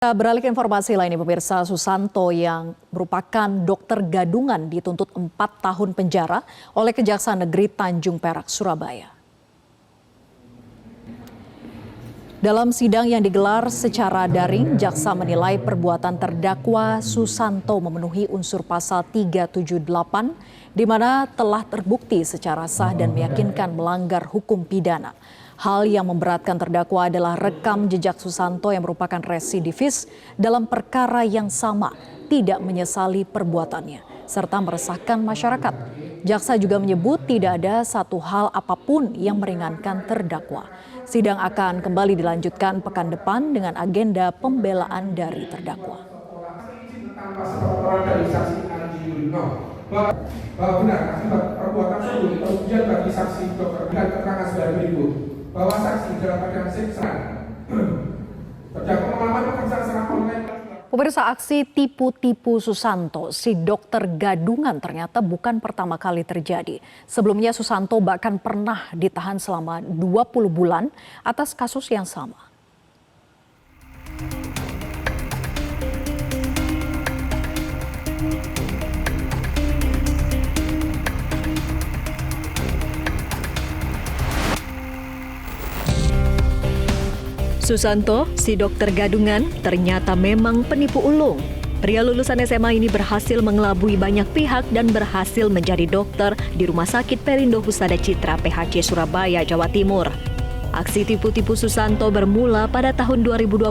Kita beralih ke informasi lainnya, pemirsa. Susanto yang merupakan dokter gadungan dituntut 4 tahun penjara oleh Kejaksaan Negeri Tanjung Perak, Surabaya. Dalam sidang yang digelar secara daring, jaksa menilai perbuatan terdakwa Susanto memenuhi unsur pasal 378 di mana telah terbukti secara sah dan meyakinkan melanggar hukum pidana. Hal yang memberatkan terdakwa adalah rekam jejak Susanto yang merupakan residivis dalam perkara yang sama, tidak menyesali perbuatannya, serta meresahkan masyarakat. Jaksa juga menyebut tidak ada satu hal apapun yang meringankan terdakwa. Sidang akan kembali dilanjutkan pekan depan dengan agenda pembelaan dari terdakwa. Benar, akibat perbuatan tersebut kerugian bagi saksi dokter dan keterangan saudara berikut bahwa saksi dalam keadaan siksa terdakwa mengalami pekerjaan secara online. Pemirsa, aksi tipu-tipu Susanto, si dokter gadungan, ternyata bukan pertama kali terjadi. Sebelumnya Susanto bahkan pernah ditahan selama 20 bulan atas kasus yang sama. Susanto, si dokter gadungan, ternyata memang penipu ulung. Pria lulusan SMA ini berhasil mengelabui banyak pihak dan berhasil menjadi dokter di Rumah Sakit Perindo Husada Citra PHC Surabaya, Jawa Timur. Aksi tipu-tipu Susanto bermula pada tahun 2020,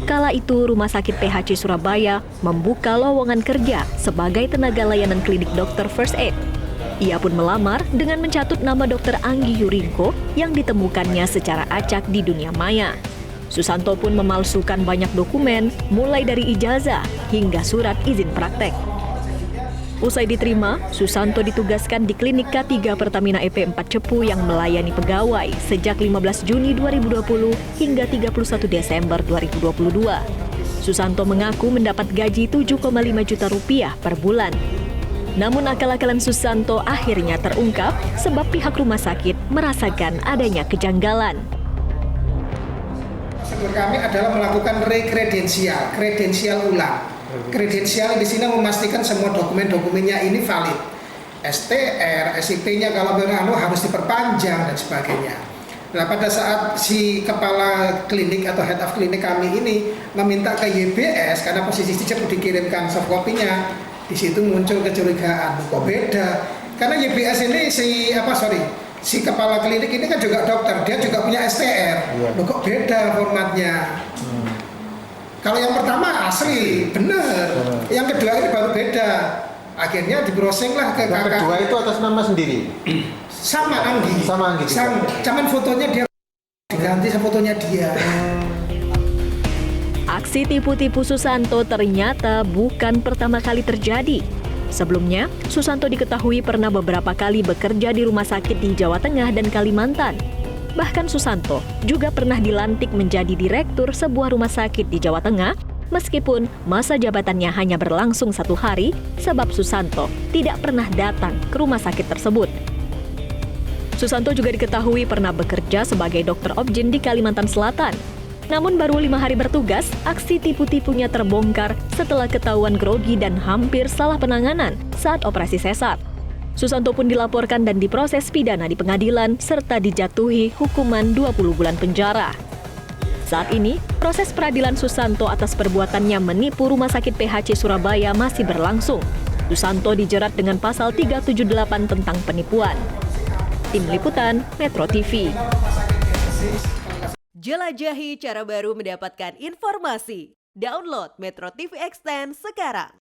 kala itu Rumah Sakit PHC Surabaya membuka lowongan kerja sebagai tenaga layanan klinik dokter first aid. Ia pun melamar dengan mencatut nama Dr. Anggi Yuringko yang ditemukannya secara acak di dunia maya. Susanto pun memalsukan banyak dokumen, mulai dari ijazah hingga surat izin praktek. Usai diterima, Susanto ditugaskan di klinik K3 Pertamina EP 4 Cepu yang melayani pegawai sejak 15 Juni 2020 hingga 31 Desember 2022. Susanto mengaku mendapat gaji 7,5 juta rupiah per bulan. Namun akal-akalan Susanto akhirnya terungkap sebab pihak rumah sakit merasakan adanya kejanggalan. Prosedur kami adalah melakukan kredensial ulang. Kredensial di sini memastikan semua dokumen-dokumennya ini valid. STR, SIP-nya kalau harus diperpanjang dan sebagainya. Nah, pada saat si kepala klinik atau head of klinik kami ini meminta ke YBS karena posisi cepat dikirimkan soft copy-nya, di situ muncul kecurigaan, kok beda? Karena YBS ini si kepala klinik ini kan juga dokter, dia juga punya STR. Loh, kok beda formatnya? Kalau yang pertama asli, benar. Yang kedua ini baru beda. Akhirnya di-browsing lah ke kakak. Yang kedua itu atas nama sendiri? Sama Anggi. Sama Anggi juga? Cuman fotonya dia diganti sama fotonya dia. Aksi tipu-tipu Susanto ternyata bukan pertama kali terjadi. Sebelumnya, Susanto diketahui pernah beberapa kali bekerja di rumah sakit di Jawa Tengah dan Kalimantan. Bahkan Susanto juga pernah dilantik menjadi direktur sebuah rumah sakit di Jawa Tengah, meskipun masa jabatannya hanya berlangsung 1 hari, sebab Susanto tidak pernah datang ke rumah sakit tersebut. Susanto juga diketahui pernah bekerja sebagai dokter objin di Kalimantan Selatan. Namun baru 5 hari bertugas, aksi tipu-tipunya terbongkar setelah ketahuan grogi dan hampir salah penanganan saat operasi sesar. Susanto pun dilaporkan dan diproses pidana di pengadilan serta dijatuhi hukuman 20 bulan penjara. Saat ini, proses peradilan Susanto atas perbuatannya menipu Rumah Sakit PHC Surabaya masih berlangsung. Susanto dijerat dengan pasal 378 tentang penipuan. Tim Liputan, Metro TV. Jelajahi cara baru mendapatkan informasi. Download Metro TV Extend sekarang.